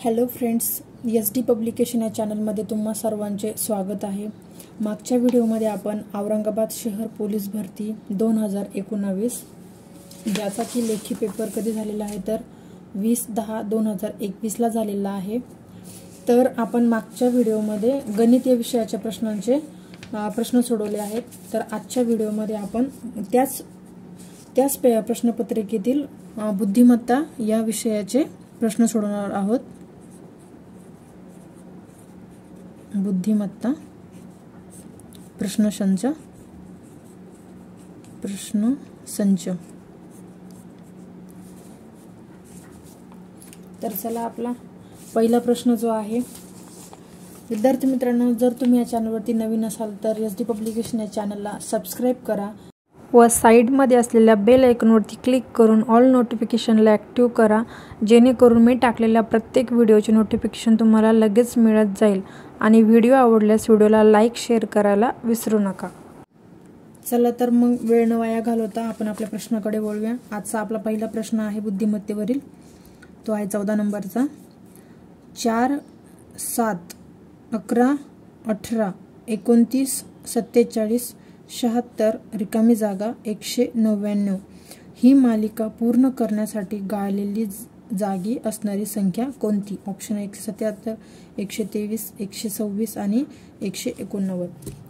Hello friends, SD publication या चॅनलमध्ये तुम्हा सर्वांचे स्वागत आहे। मागच्या व्हिडिओमध्ये आपण औरंगाबाद शहर पोलीस भरती 2019 ज्याचा की लेखी पेपर कधी झालेला आहे तर 20/10/2021 ला झालेला आहे। तर आपण मागच्या व्हिडिओमध्ये गणित या विषयाच्या प्रश्न सोडवले आहेत। तर आजच्या व्हिडिओमध्ये आपण त्याच प्रश्नपत्रिकेतील बुद्धिमत्ता या विषयाचे प्रश्न सोडवणार आहोत। बुद्धिमत्ता प्रश्नसंच तर चला आपला पहिला प्रश्न जो आहे, विद्यार्थी मित्रांनो, जर तुम्ही या चॅनलवरती नवीन असाल तर SD पब्लिकेशन या चॅनलला सबस्क्राइब करा व साइडमध्ये असलेल्या बेल आयकॉनवरती क्लिक करून ऑल नोटिफिकेशनला ॲक्टिव्ह करा, जेणेकरून मी टाकलेल्या प्रत्येक व्हिडिओचे नोटिफिकेशन तुम्हाला लगेच मिळत जाईल। आणि व्हिडिओ आवडल्यास व्हिडिओला लाईक शेअर करायला विसरू नका। चला तर मग वेळ न वाया घालवता आपण आपल्या प्रश्नाकडे वळूया। आजचा आपला पहिला प्रश्न आहे बुद्धिमत्तेवरील, तो आहे 14 नंबरचा। 4, 7, 11, 18, 29, 47, 76 रिकामी जागा 199 ही मालिका पूर्ण करण्यासाठी गाळलेली जागी असणारी संख्या कोणती? ऑप्शन 177, 123, 126 आणि 189।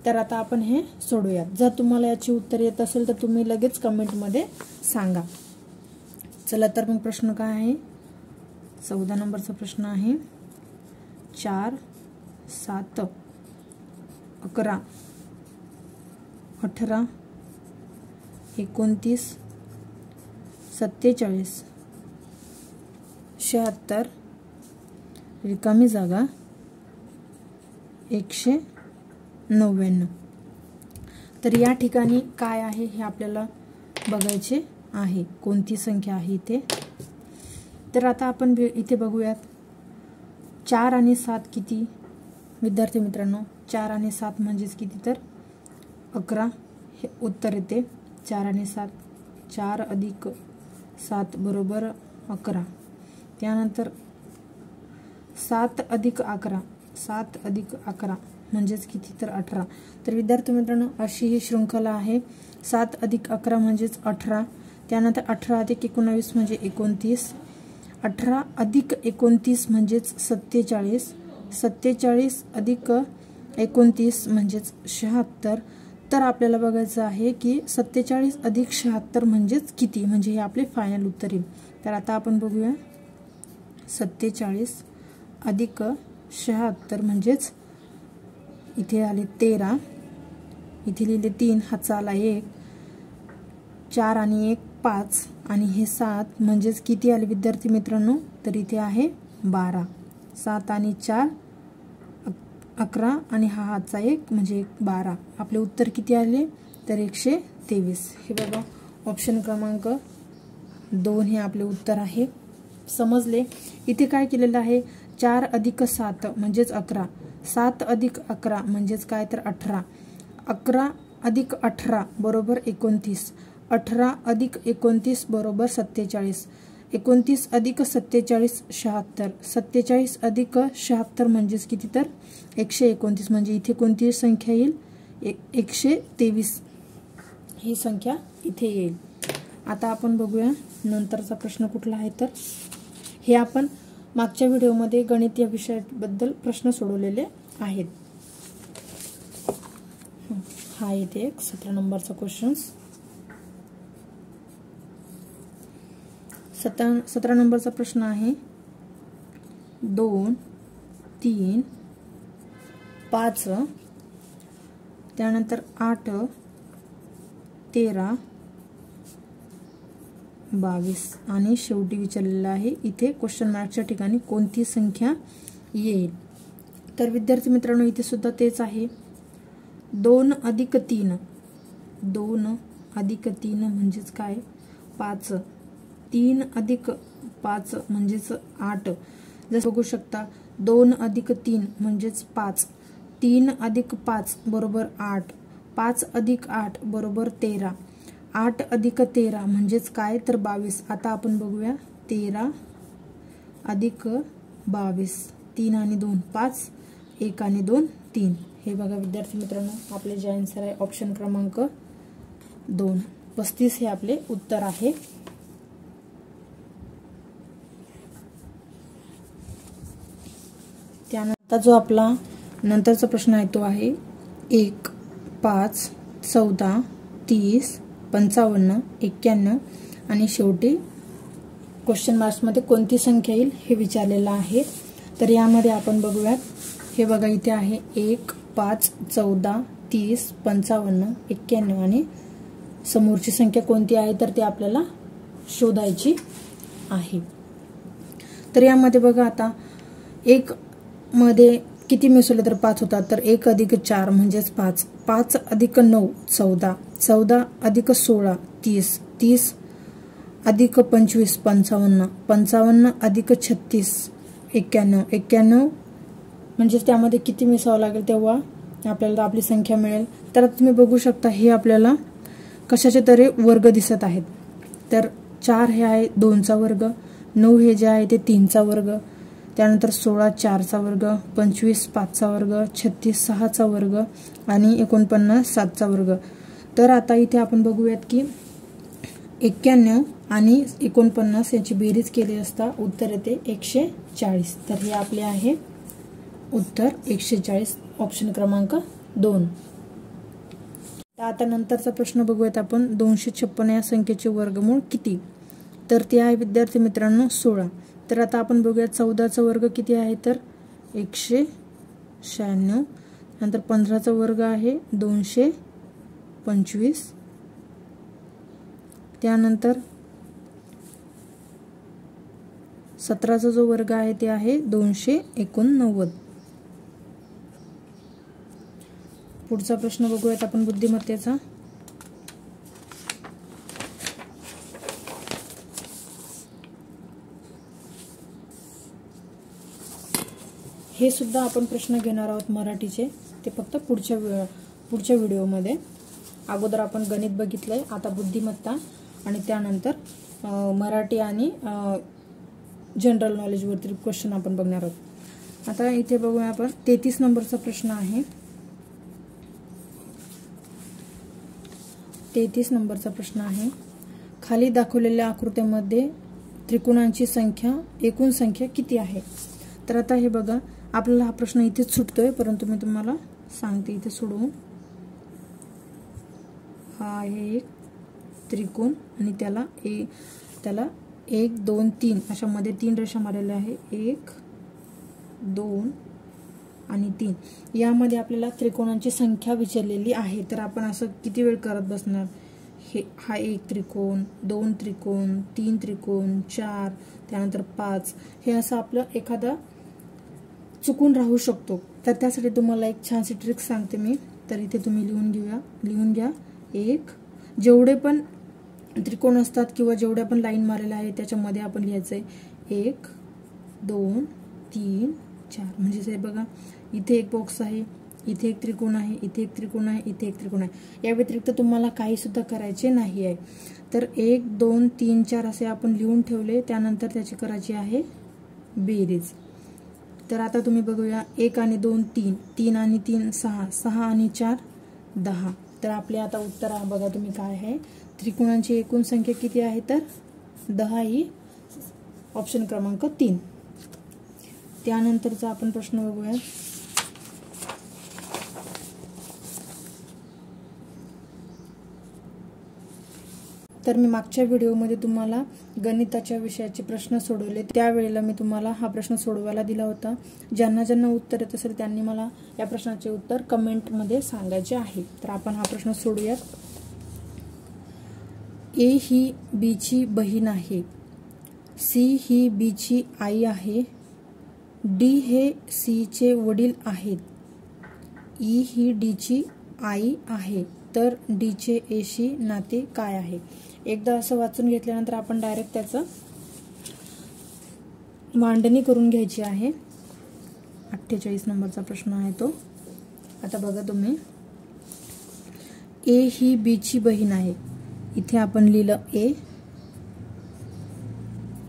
तर आता आपण हे सोडूया। जर तुम्हाला याची उत्तर येत असेल तर तुम्ही लगेच कमेंटमध्ये सांगा। चला तर मग प्रश्न काय आहे? 14 नंबरचा प्रश्न आहे 4, 7, 11, 18, 29, 47, 76 रिकामी जागा 199। तर या ठिकाणी काय आहे हे आपल्याला बघायचे आहे, कोणती संख्या आहे इथे। तर आता आपण इथे बघूयात 4 आणि 7 किती? विद्यार्थी मित्रांनो, 4 आणि 7 म्हणजेच किती? तर 11 हे उत्तर येते। 4 आणि 7, 4 अधिक 7 बरोबर 11। त्यानंतर 7 अधिक 11, 7 अधिक 11 म्हणजेच किती? तर 18। तर विद्यार्थी मित्रांनो, अशी ही शृंखला आहे। 7 अधिक 11 म्हणजेच 18, त्यानंतर 18 अधिक 19 म्हणजे 29, 18 अधिक 29 म्हणजेच 47, 47 अधिक 29 म्हणजेच 76। तर आपल्याला बघायचं आहे की 47 अधिक 76 म्हणजेच किती, म्हणजे हे आपले फायनल उत्तर येईल। तर आता आपण बघूया, 47 अधिक 76 म्हणजेच इथे आले 13, इथे लिहिले 3, हातचा आला 1, 4 आणि 1 5 आणि हे 7 म्हणजेच किती आले विद्यार्थी मित्रांनो? तर इथे आहे 12। 7 आणि 4 11 आणि हा हातचा 1 म्हणजे 12। आपले उत्तर किती आले? तर 123। हे बघा, ऑप्शन क्रमांक 2 हे आपले उत्तर आहे। समजले? इथे काय केलेलं आहे? 4 अधिक 7 म्हणजेच 11, 7 अधिक 11 म्हणजेच काय? तर 18, 11 अधिक 18 बरोबर 29, 18 अधिक 29 बरोबर 47, 29 अधिक 47 76, 47 अधिक 76 म्हणजेच किती? तर 129। म्हणजे इथे कोणती संख्या येईल? 123 ही संख्या इथे येईल। आता आपण बघूया नंतरचा प्रश्न कुठला आहे। तर हे आपण मागच्या व्हिडिओमध्ये गणित या विषयाबद्दल प्रश्न सोडवलेले आहेत। हा इथे 17 नंबरचा क्वेश्चन। 17 नंबरचा प्रश्न आहे 2, 3, 5, त्यानंतर 8, 13, 22 आणि शेवटी विचारलेलं आहे इथे क्वेश्चन मार्कच्या ठिकाणी कोणती संख्या येईल? तर विद्यार्थी मित्रांनो, इथे सुद्धा तेच आहे। 2 अधिक 3, 2 अधिक 3 म्हणजेच काय? 5, 3 अधिक 5 म्हणजेच 8। जसं बघू शकता, 2 अधिक 3 म्हणजेच 5, 3 अधिक 5 बरोबर 8, 5 अधिक 8 बरोबर 13, 8 अधिक 13 म्हणजेच काय? तर 22। आता आपण बघूया, 13 अधिक 22, 3 आणि 2 5, 1 आणि 2 3. हे बघा विद्यार्थी मित्रांनो, आपले जे आन्सर आहे ऑप्शन क्रमांक 2, 35 हे आपले उत्तर आहे. त्यानंतर जो आपला नंतरचा प्रश्न आहे तो आहे 1, 5, 14, 30, 55, 91 आणि शेवटी क्वेश्चन मार्क्समध्ये कोणती संख्या येईल हे विचारलेलं आहे. तर यामध्ये आपण बघूयात. हे बघा इथे आहे 1, 5, 14, 30, 55, 91 आणि समोरची संख्या कोणती आहे तर ती आपल्याला शोधायची आहे. तर यामध्ये बघा आता 1 मध्ये किती मिसळले तर 5 होतात. तर 1 अधिक 4 म्हणजेच 5, 5 अधिक 9 14, 14 अधिक 16 30, 30 अधिक 25 55, 55 अधिक 36 91, 91 म्हणजेच त्यामध्ये किती मिसळावं लागेल तेव्हा आपल्याला आपली संख्या मिळेल. तर तुम्ही बघू शकता हे आपल्याला कशाचे तरी वर्ग दिसत आहेत. तर 4 हे आहे 2चा वर्ग, 9 हे जे आहे ते 3चा वर्ग, त्यानंतर 16 4चा वर्ग, 25 5चा वर्ग, 36 6चा वर्ग आणि 49 7चा वर्ग. तर आता इथे आपण बघूयात की 91 आणि 49 यांची बेरीज केली असता उत्तर येते 140. तर हे आपले आहे उत्तर 140, ऑप्शन क्रमांक 2. आता नंतरचा प्रश्न बघूयात आपण. 256 या संख्येचे वर्गमूळ किती? तर ते आहे विद्यार्थी मित्रांनो 16. तर आता आपण बघूयात 14चा वर्ग किती आहे तर 196. नंतर 15चा वर्ग आहे 225. त्यानंतर 17चा जो वर्ग आहे ते आहे 289. पुढचा प्रश्न बघूयात आपण बुद्धिमत्तेचा. हे सुद्धा आपण प्रश्न घेणार आहोत मराठीचे, ते फक्त पुढच्या व्हिडिओमध्ये. अगोदर आपण गणित बघितलंय, आता बुद्धिमत्ता आणि त्यानंतर मराठी आणि जनरल नॉलेज वरती क्वेश्चन आपण बघणार आहोत. आता इथे बघूया आपण 33 नंबरचा प्रश्न आहे. 33 नंबरचा प्रश्न आहे. खाली दाखवलेल्या आकृत्यामध्ये त्रिकोणांची संख्या एकूण संख्या किती आहे? तर आता हे बघा आपल्याला हा प्रश्न इथेच सुटतोय, परंतु मी तुम्हाला सांगते इथे सोडवून. हा आहे एक त्रिकोण आणि त्याला 1 2 3 अशा मध्ये 3 रेषा मारलेल्या आहे. 1 2 आणि 3 यामध्ये आपल्याला त्रिकोणांची संख्या विचारलेली आहे. तर आपण असं किती वेळ करत बसणार? हा 1 त्रिकोण, 2 त्रिकोण, 3 त्रिकोण, 4, त्यानंतर 5, हे असं आपलं एखादा चुकून राहू शकतो. तर त्यासाठी तुम्हाला एक छानशी ट्रिक सांगते मी. तर इथे तुम्ही लिहून घ्या 1 जेवढे पण त्रिकोण असतात किंवा जेवढ्या पण लाईन मारलेल्या आहे त्याच्यामध्ये आपण लिहायचंय 1 2 3 4. म्हणजे हे बघा इथे एक बॉक्स आहे, इथे एक त्रिकोण आहे, इथे एक त्रिकोण आहे, इथे एक त्रिकोण आहे. या व्यतिरिक्त तुम्हाला काही सुद्धा करायचे नाही आहे. तर 1 2 3 4 असे आपण लिहून ठेवले. त्यानंतर त्याची करायची आहे बेरीज. तर आता तुम्ही बघूया 1 आणि 2 3, 3 आणि 3 6, 6 आणि 4 10. तर आपले आता उत्तर बघा तुम्ही काय आहे. त्रिकोणांची एकूण संख्या किती आहे तर 10 ही ऑप्शन क्रमांक 3. त्यानंतरचा आपण प्रश्न बघूया. तर मी मागच्या व्हिडिओमध्ये तुम्हाला गणिताच्या विषयाचे प्रश्न सोडवले. त्यावेळेला मी तुम्हाला हा प्रश्न सोडवायला दिला होता. ज्यांना उत्तर येत असेल त्यांनी मला या प्रश्नाचे उत्तर कमेंटमध्ये सांगायचे आहे. तर आपण हा प्रश्न सोडूयात. ए ही बी ची बहीण आहे, सी ही बी ची आई आहे, डी हे सी चे वडील आहेत, ई ही डी ची आई आहे. तर डी चे ए शी नाते काय आहे? एकदा असं वाचून घेतल्यानंतर आपण डायरेक्ट त्याचं मांडणी करून घ्यायची आहे. 48 नंबरचा प्रश्न आहे तो. आता बघा तुम्ही, ए ही बी ची बहीण आहे. इथे आपण लिहिलं ए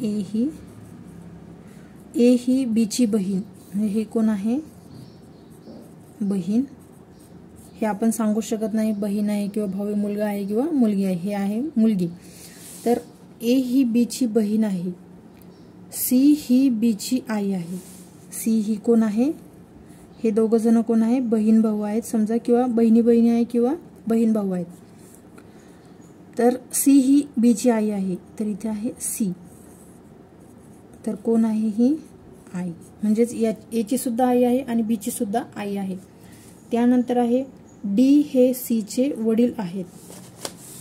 ही ए ही बीची बहीण, हे कोण आहे? बहीण. हे आपण सांगू शकत नाही बहीण आहे किंवा भाऊ, मुलगा आहे किंवा मुलगी आहे. हे आहे मुलगी. तर ए ही बीची बहीण आहे. सी ही बीची आई आहे. सी ही कोण आहे? हे दोघं जण कोण आहे? बहीण भाऊ आहेत समजा, किंवा बहिणी बहिणी आहे किंवा बहीण भाऊ आहेत. तर सी ही बीची आई आहे. तर इथे आहे सी. तर कोण आहे ही? आई. म्हणजेच एची सुद्धा आई आहे आणि बीची सुद्धा आई आहे. त्यानंतर आहे डी हे सीचे वडील आहेत.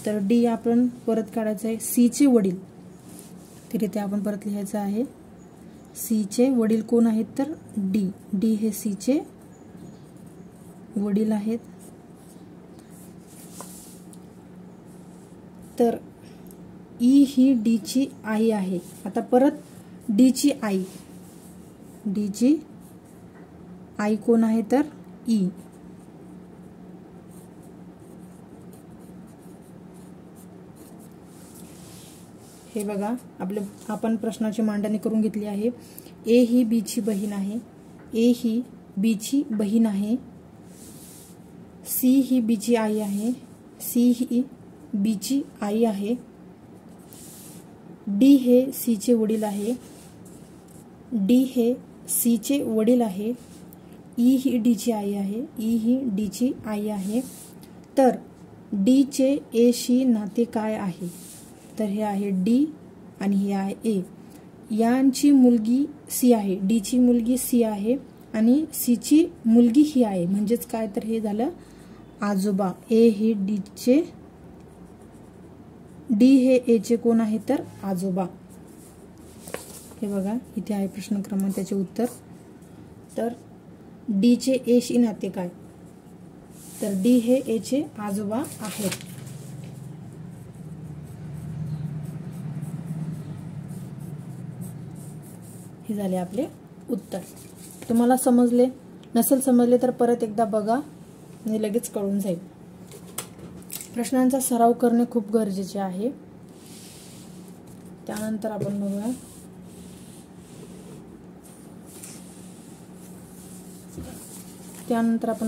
तर डी आपण परत काढायचं आहे. सीचे वडील, तर इथे आपण परत लिहायचं आहे सीचे वडील कोण आहेत? तर डी. डी हे सीचे वडील आहेत. तर ई ही डीची आई आहे. आता परत डीची आई. डीची आई कोण आहे? तर ई. हे बघा, आपण प्रश्नाची मांडणी करून घेतली आहे. ए ही बीची बहीण आहे. ए ही बीची बहीण आहे. सी ही बीची आई आहे. सी ही बीची आई आहे. डी हे सीचे वडील आहे. डी हे सीचे वडील आहे. ई ही डीची आई आहे. ई ही डीची आई आहे. तर डीचे ए शी नाते काय आहे? तर हे आहे डी आणि हे आहे ए. यांची मुलगी सी आहे. डीची मुलगी सी आहे आणि सीची मुलगी ही आहे. म्हणजेच काय? तर हे झालं आजोबा. ए हे डीचे, डी हे एचे कोण आहे? तर आजोबा. हे बघा, इथे आहे प्रश्न क्रमांक, त्याचे उत्तर. तर डीचे एशी नाते काय? तर डी हे एचे आजोबा आहेत. हे झाले आपले उत्तर. तुम्हाला समजले? नसेल समजले तर परत एकदा बघा आणि लगेच कळून जाईल. प्रश्नांचा सराव करणे खूप गरजेचे आहे. त्यानंतर आपण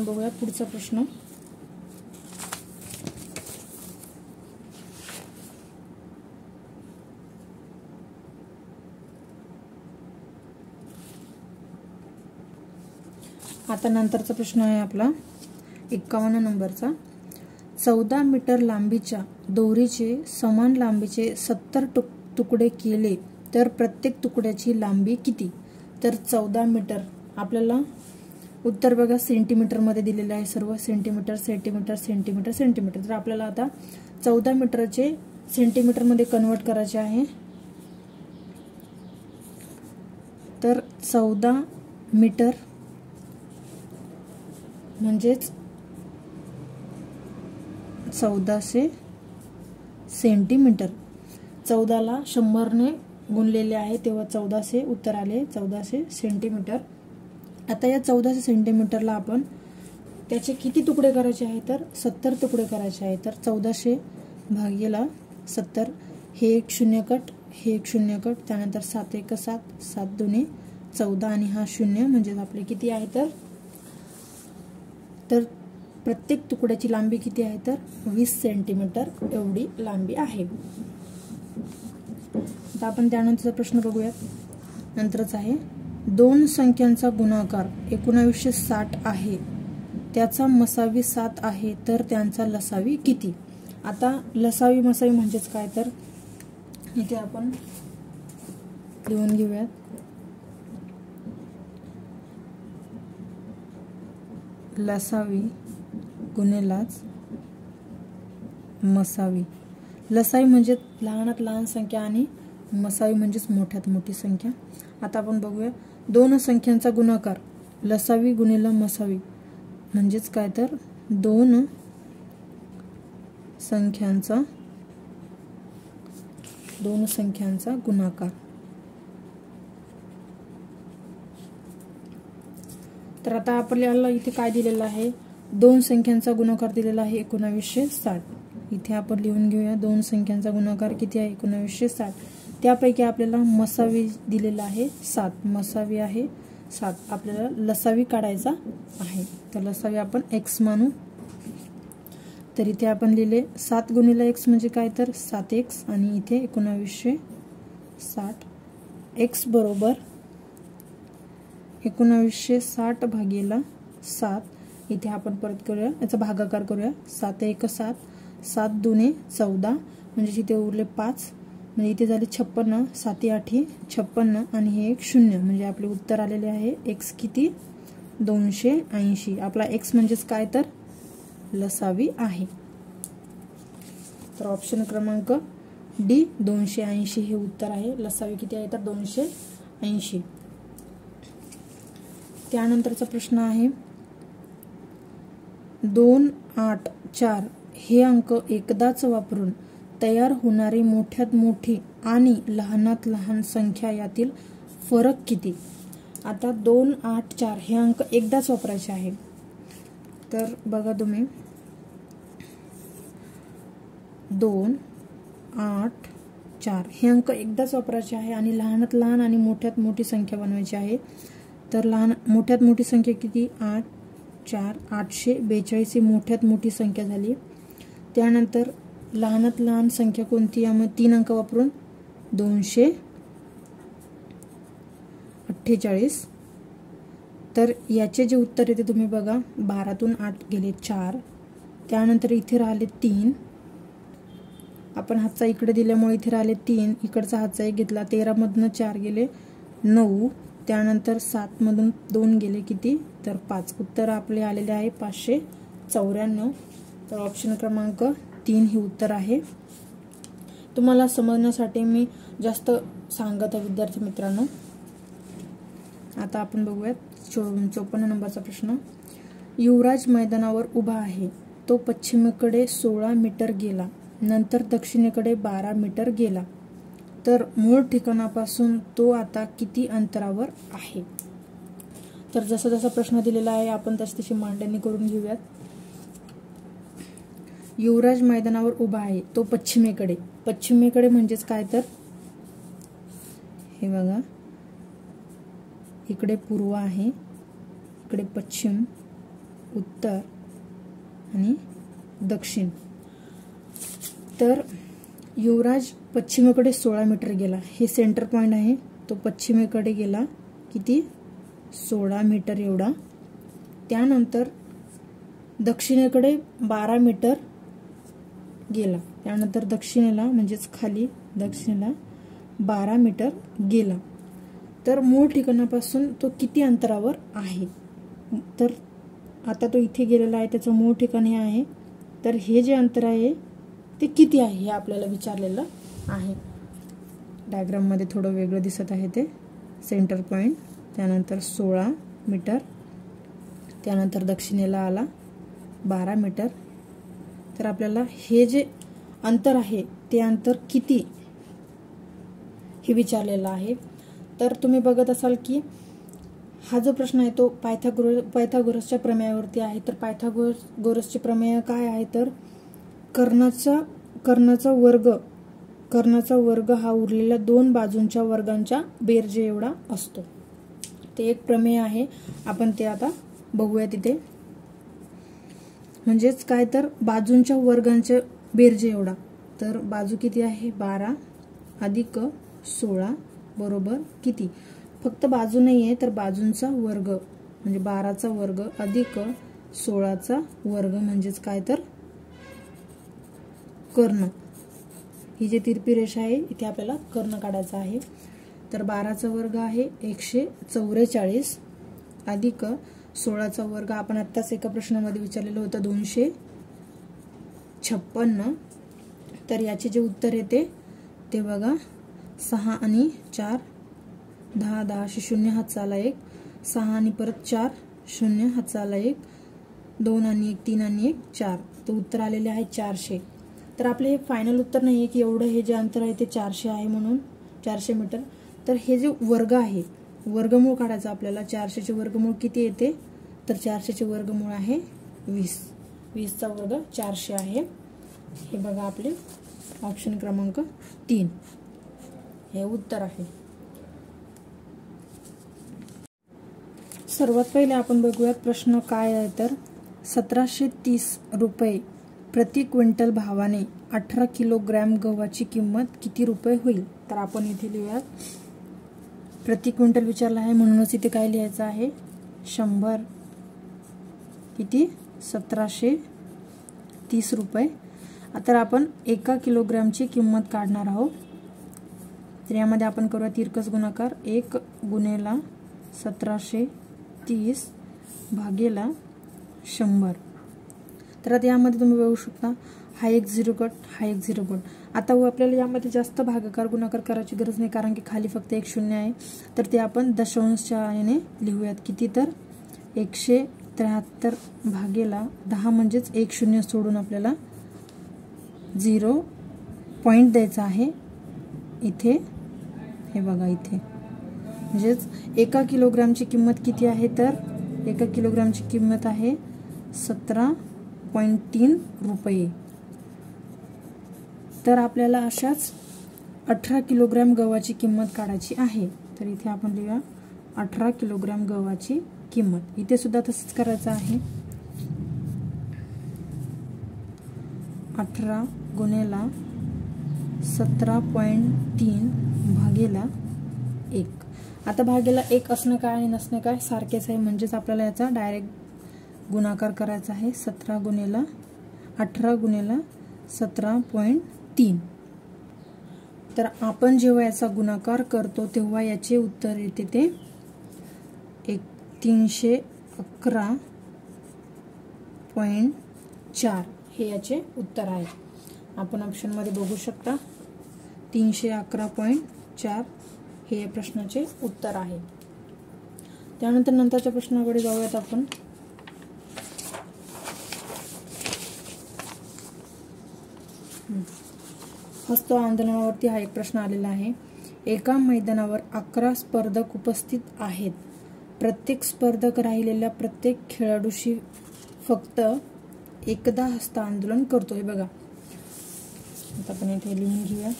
बघूया पुढचा प्रश्न. आता नंतरचा प्रश्न आहे आपला 51 नंबरचा. 14 मीटर लांबीच्या दोरीचे समान लांबीचे 70 तुकडे केले तर प्रत्येक तुकड्याची लांबी किती? तर 14 मीटर. आपल्याला उत्तर बघा सेंटीमीटर मध्ये दिलेले आहे सर्व. Centimetre, centimetre, centimetre, centimetre. तर आपल्याला आता 14 मीटरचे सेंटीमीटर मध्ये कन्वर्ट करायचे आहे. तर 14 मीटर म्हणजेच 1400 सेंटीमीटर. 14ला 100ने गुणलेले आहे तेव्हा 1400 उत्तर आले. 1400 सेंटीमीटर. आता या 1400 सेंटीमीटरला आपण त्याचे किती तुकडे करायचे आहे? तर 70 तुकडे करायचे आहे. तर 1400 भागिले 70. हे एक शून्य कट, हे एक शून्य कट, त्यानंतर 7 1 7, 7 2 14 आणि हा शून्य. म्हणजे आपले किती आहे? तर प्रत्येक तुकड्याची लांबी किती आहे? तर 20 सेंटीमीटर एवढी लांबी आहे. आता आपण त्यानंतरचा प्रश्न बघूयात. नंतरच आहे 2 संख्यांचा गुणाकार 1960 आहे, त्याचा मसावी 7 आहे, तर त्यांचा लसावी किती? आता लसावी मसावी म्हणजेच काय? तर इथे आपण लिहून घेऊयात. लसावी गुणिलेच मसावी. लसावी म्हणजे लहानात लहान संख्या आणि मसावी म्हणजेच मोठ्यात मोठी संख्या. आता आपण बघूया 2 संख्यांचा गुणाकार लसावी गुणिले मसावी म्हणजेच काय? तर 2 संख्यांचा गुणाकार. तर आता आपल्याला इथे काय दिलेलं आहे? 2 संख्यांचा गुणाकार दिलेला आहे 1960. इथे आपण लिहून घेऊया 2 संख्यांचा गुणाकार किती आहे? 1960. त्यापैकी आपल्याला मसावी दिलेला आहे 7, मसावी आहे 7, आपल्याला लसावी काढायचा आहे. तर लसावी आपण x मानू. तर इथे आपण लिहिले 7 गुणिले x म्हणजे काय तर 7x आणि इथे 1960. x बरोबर 1960 भागिले 7. इथे आपण परत करूया, याचा भागाकार करूया. 7 1 7, 7 2 14, म्हणजे इथे उरले 5, म्हणजे इथे झाले 56, 7 8 56 आणि हे एक 0, म्हणजे आपले उत्तर आलेले आहे x किती 280. आपला x म्हणजेच काय तर लसावी आहे. तर ऑप्शन क्रमांक डी 280 हे उत्तर आहे. लसावी किती आहे तर 280. त्यानंतरचा प्रश्न आहे 2 8 4 हे अंक एकदाच वापरून तयार होणारी मोठ्यात मोठी आणि लहानात लहान संख्या यातील फरक किती. आता 2 8 4 हे अंक एकदाच वापरायचे आहे. तर बघा तुम्ही 2 8 4 हे अंक एकदाच वापरायचे आहे आणि लहानात लहान आणि मोठ्यात मोठी संख्या बनवायची आहे. तर मोठ्यात मोठी संख्या किती 8 4 842 ही मोठ्यात मोठी संख्या झाली. त्यानंतर लहानात लहान संख्या कोणती, यामध्ये 3 अंक वापरून 248. तर याचे जे उत्तर येते तुम्ही बघा 12तून 8 गेले 4, त्यानंतर इथे राहिले 3, आपण हातचा इकडे दिल्यामुळे इथे राहिले 3, इकडचा हातचा 1 घेतला, 13 मधून 4 गेले 9, त्यानंतर 7 मधून 2 गेले किती तर 5. उत्तर आपले आलेले आहे 594. तर ऑप्शन क्रमांक 3 हे उत्तर आहे. तुम्हाला समजण्यासाठी मी जास्त सांगत आहे विद्यार्थी मित्रांनो. आता आपण बघूयात 54 नंबरचा प्रश्न. युवराज मैदानावर उभा आहे. तो पश्चिमेकडे 16 मीटर गेला, नंतर दक्षिणेकडे 12 मीटर गेला. तर मूळ ठिकाणापासून तो आता किती अंतरावर आहे. तर जसा जसा प्रश्न दिलेला आहे आपण तशी मांडणी करून घेऊयात. युवराज मैदानावर उभा आहे. तो पश्चिमेकडे, पश्चिमेकडे म्हणजेच काय तर हे बघा इकडे पूर्व आहे, इकडे पश्चिम, उत्तर आणि दक्षिण. तर युवराज पश्चिमेकडे 16 मीटर गेला, हे सेंटर पॉइंट आहे. तो पश्चिमेकडे गेला किती 16 मीटर एवढा. त्यानंतर दक्षिणेकडे 12 मीटर गेला, त्यानंतर दक्षिणेला म्हणजेच खाली दक्षिणेला 12 मीटर गेला. तर मूळ ठिकाणापासून तो किती अंतरावर आहे. तर आता तो इथे गेलेला आहे, त्याचं मूळ ठिकाण हे आहे. तर हे जे अंतर आहे ते किती आहे हे आपल्याला विचारलेलं आहे. डायग्राम मध्ये थोडं वेगळं दिसत आहे ते. सेंटर पॉइंट, त्यानंतर 16 मीटर, त्यानंतर दक्षिणेला आला 12 मीटर. तर आपल्याला हे जे अंतर आहे ते अंतर किती हे विचारलेलं आहे. तर तुम्ही बघत असाल की हा जो प्रश्न आहे तो पायथागोरसच्या प्रमेयावरती आहे. तर पायथागोरसचे प्रमेय काय आहे तर कर्णाचा वर्ग हा उरलेल्या 2 बाजूंच्या वर्गांच्या बेरजे एवढा असतो. ते एक प्रमेय आहे, आपण ते आता बघूया तिथे. म्हणजेच काय तर बाजूंच्या वर्गांच्या बेरजे एवढा. तर बाजू किती आहे 12 अधिक 16 बरोबर किती. फक्त बाजू नाही आहे तर बाजूंचा वर्ग म्हणजे 12चा वर्ग अधिक 16चा वर्ग म्हणजेच काय तर कर्ण. ही जी तिरपी रेषा आहे इथे आपल्याला कर्ण काढायचा आहे. तर 12चा वर्ग आहे 144 अधिक 16चा वर्ग आपण आत्ताच एका प्रश्नामध्ये विचारलेलं होतं 256. तर याचे जे उत्तर येते ते बघा 6 आणि 4 10 10 0 हातचा आला 1, 6 आणि परत 4 0 हातचा आला 1, 2 आणि 1 3 आणि 1 4. तर उत्तर आलेले आहे 400. तर आपले हे फायनल उत्तर नाही आहे की एवढं हे जे अंतर आहे ते 400 आहे म्हणून 400 मीटर. तर हे जे वर्ग आहे वर्गमूळ काढायचं आपल्याला. 400चे वर्गमूळ किती येते तर 400चे वर्गमूळ आहे 20. 20चा वर्ग 400 आहे. हे बघा आपले ऑप्शन क्रमांक 3. हे उत्तर आहे। सर्वात पहिले आपण बघूयात प्रश्न काय आहे तर 1730 रुपये प्रति क्विंटल भावाने 18 किलोग्रॅम गव्हाची किंमत किती रुपये होईल। तर आपण इथे लिहूयात प्रति क्विंटल विचारला आहे म्हणूनच इथे काय लिहायचं आहे 100 किती 1730 रुपये। आता आपण 1 किलोग्रॅमची किंमत काढणार आहोत। तर यामध्ये आपण करूया तिरकस गुणाकार 1 गुणेला 1730 भागेला 100। तर आता यामध्ये तुम्ही बघू शकता हा एक 0 गट हा एक 0 गट। आता आपल्याला यामध्ये जास्त भागाकार गुणाकार करायची गरज नाही कारण की खाली फक्त एक 0 आहे। तर ते आपण दशांशच्या याने लिहूयात किती तर 173 भागेला 10 म्हणजेच एक 0 सोडून आपल्याला 0 पॉइंट द्यायचा आहे इथे। हे बघा इथे म्हणजेच 1 किलोग्रॅमची किंमत किती आहे तर 1 किलोग्रॅमची किंमत आहे 17.3 रुपये। तर आपल्याला अशाच 18 किलोग्रॅम गव्हाची किंमत काढायची आहे। तर इथे आपण लिहूया 18 किलोग्रॅम गव्हाची किंमत। इथे सुद्धा तसंच करायचं आहे 18 गुणेला 17.3 भागेला 1। आता भागेला 1 असणं काय आणि नसणं काय सारखेच आहे म्हणजेच आपल्याला याचा डायरेक्ट गुणाकार करायचा आहे 18 गुणेला 17.3। तर आपण जेव्हा याचा गुणाकार करतो तेव्हा याचे उत्तर येते ते 311.4 हे याचे उत्तर आहे। आपण ऑप्शन मध्ये बघू शकता 311.4 हे या प्रश्नाचे उत्तर आहे। त्यानंतर नंतरच्या प्रश्नाकडे जाऊयात आपण। हस्त आंदोलनावरती हा एक प्रश्न आलेला आहे। एका मैदानावर 11 स्पर्धक उपस्थित आहेत। प्रत्येक स्पर्धक राहिलेल्या प्रत्येक खेळाडूशी फक्त एकदा हस्त आंदोलन करतो। हे बघा आता आपण इथे लिहून घेऊया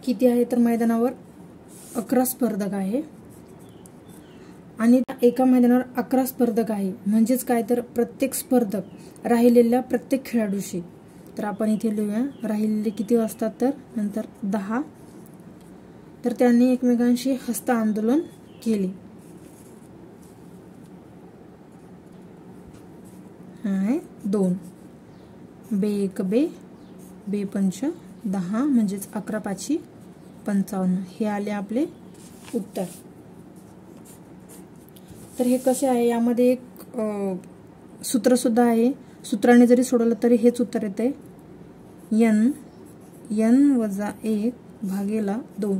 किती आहे तर मैदानावर 11 स्पर्धक आहे आणि एका मैदानावर 11 स्पर्धक आहे म्हणजेच काय तर प्रत्येक स्पर्धक राहिलेल्या प्रत्येक खेळाडूशी। तर आपण इथे लिहूया राहिलेले किती असतात तर नंतर 10। तर त्यांनी एकमेकांशी हस्त आंदोलन केले। आहे 2 बे 1 बे बे 5 10 म्हणजेच 11 5 55 हे आले आपले उत्तर। तर हे कसे आहे यामध्ये एक सूत्र सुद्धा आहे। सूत्राने जरी सोडवलं तरी हेच उत्तर येते n वजा 1 भागेला 2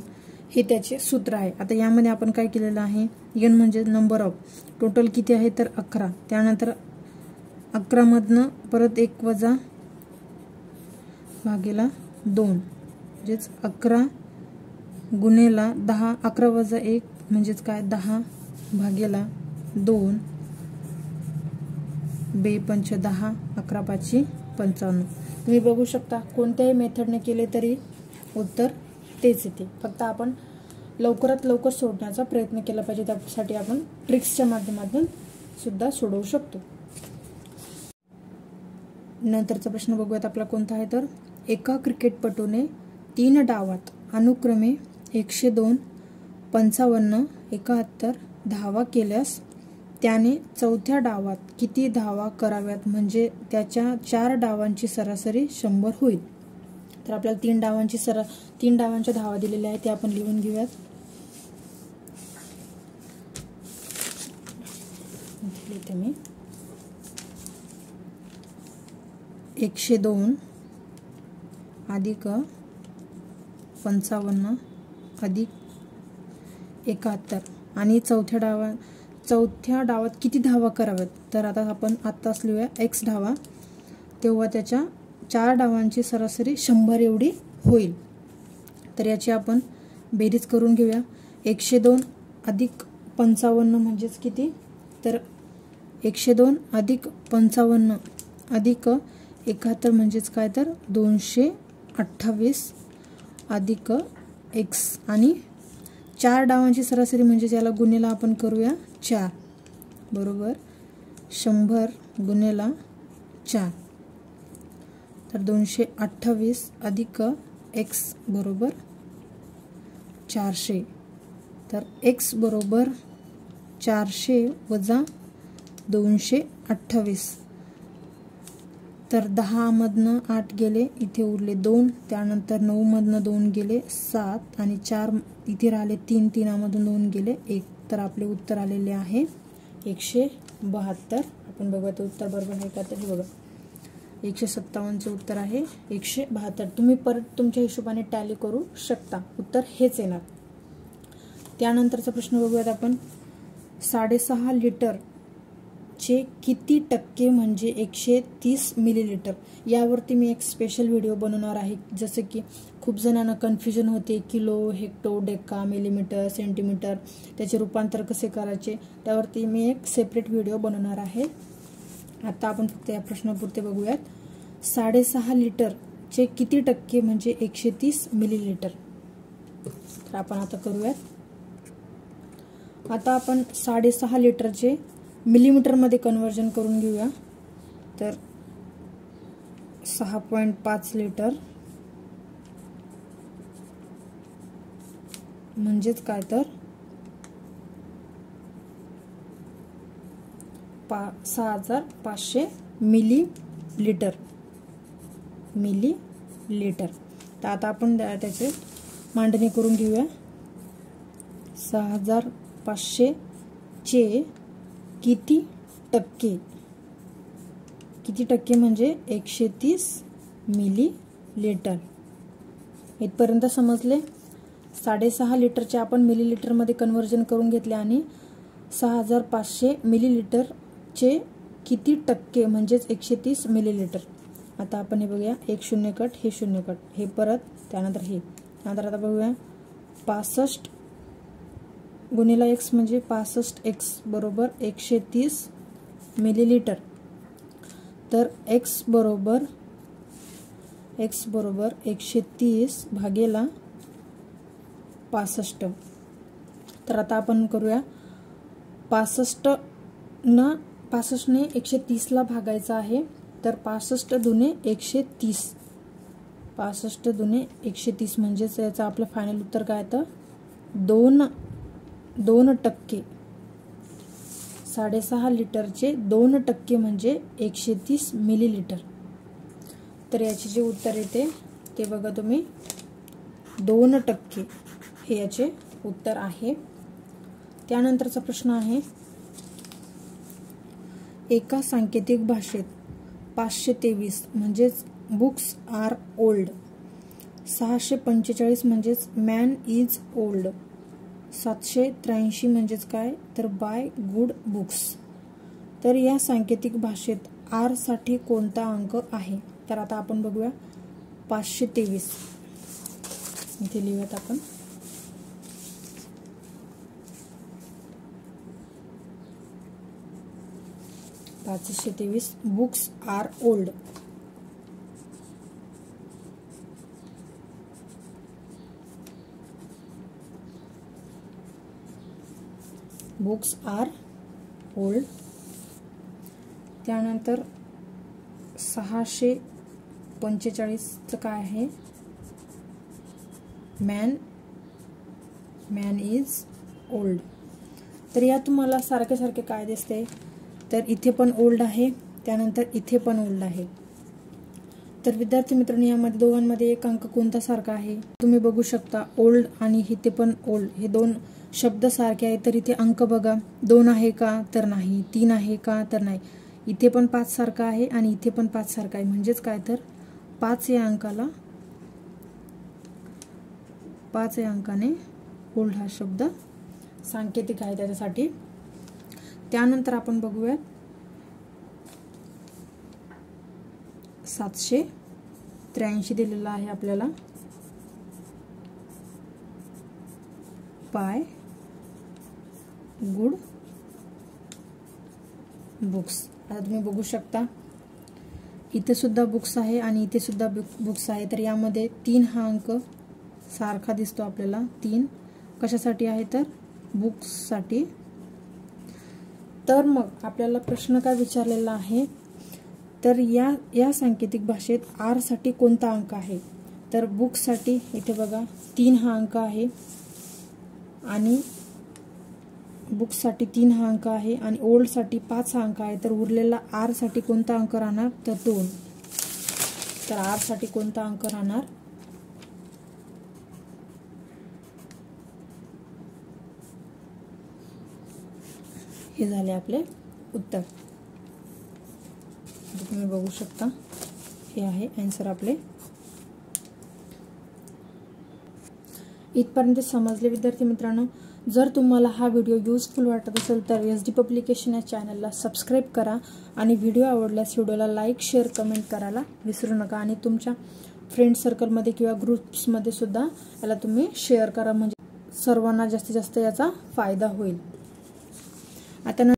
हे त्याचे सूत्र आहे। आता यामध्ये आपण काय केलेलं आहे n म्हणजे नंबर ऑफ टोटल किती आहे तर 11। त्यानंतर 11 मधनं परत 1 वजा भागेला 2 म्हणजेच 11 गुणेला 10 11 वजा 1 म्हणजेच काय 10 भागेला 2 बे 5 10 11 5 55। तुम्ही बघू शकता कोणत्याही मेथडने केले तरी उत्तर तेच येते। फक्त आपण लवकरात लवकर सोडण्याचा प्रयत्न केला पाहिजे। त्यासाठी आपण ट्रिक्सच्या माध्यमातून सुद्धा सोडवू शकतो। नंतरचा प्रश्न बघूयात आपला कोणता आहे तर एका क्रिकेटपटूने 3 डावात अनुक्रमे 102 55 71 धावा केल्यास त्याने चौथ्या डावात किती धावा कराव्यात म्हणजे त्याच्या 4 डावांची सरासरी 100 होईल। तर आपल्याला 3 डावांच्या धावा दिलेल्या आहेत ते आपण लिहून घेऊयात। लिहिते मी 102 अधिक 55 अधिक 71 आणि चौथ्या डावात किती धावा कराव्यात तर आता आपण आत्ताच लिहूया x धावा तेव्हा त्याच्या 4 डावांची सरासरी 100 एवढी होईल। तर याची आपण बेरीज करून घेऊया 102 अधिक 55 म्हणजेच किती तर 102 अधिक 55 अधिक 71 म्हणजेच काय तर 208 28 अधिक x आणि 4 डावांची सरासरी म्हणजे ज्याला गुणेला आपण करूया 4 बरोबर 100 गुणेला 4 तर 228 अधिक x बरोबर 400 तर x बरोबर 400 वजा 228 तर 10 मधनं 8 गेले इथे उरले 2 त्यानंतर 9 मधनं 2 गेले 7 आणि 4 इथे राहिले 3 3मधून 2 गेले 1 तर आपले उत्तर आलेले आहे 172 आपण बघूया ते उत्तर बरोबर आहे का तर हे बघा 157 चे उत्तर आहे 172 तुम्ही परत तुमच्या हिशोबाने टॅली करू शकता उत्तर हेच येणार त्यानंतरचा प्रश्न बघूयात आपण 6.5 लिटर चे किती टक्के म्हणजे 130 मिलीलिटर यावरती मी एक स्पेशल व्हिडिओ बनवणार आहे जसे की खूप जणांना कन्फ्युजन होते kilo hecto deca millimetre centimetre त्याचे रूपांतर कसे करायचे त्यावरती मी एक सेपरेट व्हिडिओ बनवणार आहे आता आपण फक्त या प्रश्नापुरते बघूयात 6.5 लिटर चे किती टक्के म्हणजे 130 मिलीलिटर तर आपण आता करूयात आता आपण 6.5 लिटरचे मिलीमीटर मध्ये कन्वर्जन करून घेऊया तर 6.5 लिटर म्हणजेच काय तर 6500 मिलीलिटर तर आता आपण त्याचे मांडणी करून घेऊया 6500 चे किती टक्के म्हणजे 130 मिलीलिटर इथपर्यंत समजले 6.5 लिटरचे आपण मिलीलिटर मध्ये कन्वर्जन करून घेतले आणि 6500 मिलीलिटर चे किती टक्के म्हणजेच 130 मिलीलिटर आता आपण हे बघूया एक शून्य कट हे शून्य कट हे परत त्यानंतर हे नंतर आता बघूया 65 गुणिला x म्हणजे 65x बरोबर 130 मिलीलिटर तर x बरोबर 130 भागेला 65 तर आता आपण करूया 65 ने 130 ला भागायचा आहे तर 65 दुने 130 65 दुने 130 म्हणजेच याचं आपलं फायनल उत्तर काय तर 2% 6.5 लिटरचे 2% म्हणजे 130 मिलीलिटर तर याचे जे उत्तर येते ते बघा तुम्ही 2% हे याचे उत्तर आहे त्यानंतरचा प्रश्न आहे एका सांकेतिक भाषेत 523 म्हणजेच बुक्स आर ओल्ड 645 म्हणजेच मॅन इज ओल्ड 783 म्हणजेच काय तर बाय गुड बुक्स तर या सांकेतिक भाषेत आर साठी कोणता अंक आहे तर आता आपण बघूया 523 इथे लिहूयात आपण 523 books are old books are old त्यानंतर 645 काय आहे मॅन इज ओल्ड तर या तुम्हाला सारखे सारखे काय दिसते तर इथे पण ओल्ड आहे त्यानंतर इथे पण ओल्ड आहे तर विद्यार्थी मित्रांनो यामध्ये दोघांमध्ये एक अंक कोणता सारखा आहे तुम्ही बघू शकता ओल्ड आणि इथे पण ओल्ड हे दोन शब्द सारखे आहेत तर इथे अंक बघा 2 आहे का तर नाही 3 आहे का तर नाही इथे पण 5 सारखा आहे आणि इथे पण 5 सारखा आहे म्हणजेच काय तर 5 या अंकाने ओल्ड हा शब्द सांकेतिक आहे त्याच्यासाठी त्यानंतर आपण बघूया 783 दिलेला आहे आपल्याला बाय गुड बुक्स आता तुम्ही बघू शकता इथे सुद्धा बुक्स आहे आणि इथे सुद्धा बुक्स आहे. तर यामध्ये 3 हा अंक सारखा दिसतो आपल्याला. 3 कशासाठी आहे तर बुक्ससाठी. तर मग आपल्याला प्रश्न काय विचारलेला आहे तर या सांकेतिक भाषेत आर साठी कोणता अंक आहे. तर बुक्ससाठी इथे बघा 3 हा अंक आहे आणि बुक्ससाठी 3 हा अंक आहे आणि ओल्डसाठी 5 हा अंक आहे. तर उरलेला आर साठी कोणता अंक राहणार तर 2. तर आर साठी कोणता अंक राहणार हे झाले आपले उत्तर. तुम्ही बघू शकता हे आहे आन्सर आपले. इथपर्यंत समजले विद्यार्थी मित्रांनो. जर तुम्हाला हा व्हिडिओ युजफुल वाटत असेल तर SD पब्लिकेशन या चॅनलला सबस्क्राईब करा आणि व्हिडिओ आवडल्यास व्हिडिओला लाईक शेअर कमेंट करायला विसरू नका आणि तुमच्या फ्रेंड सर्कलमध्ये किंवा ग्रुप्समध्ये सुद्धा याला तुम्ही शेअर करा म्हणजे सर्वांना जास्तीत जास्त याचा फायदा होईल. आता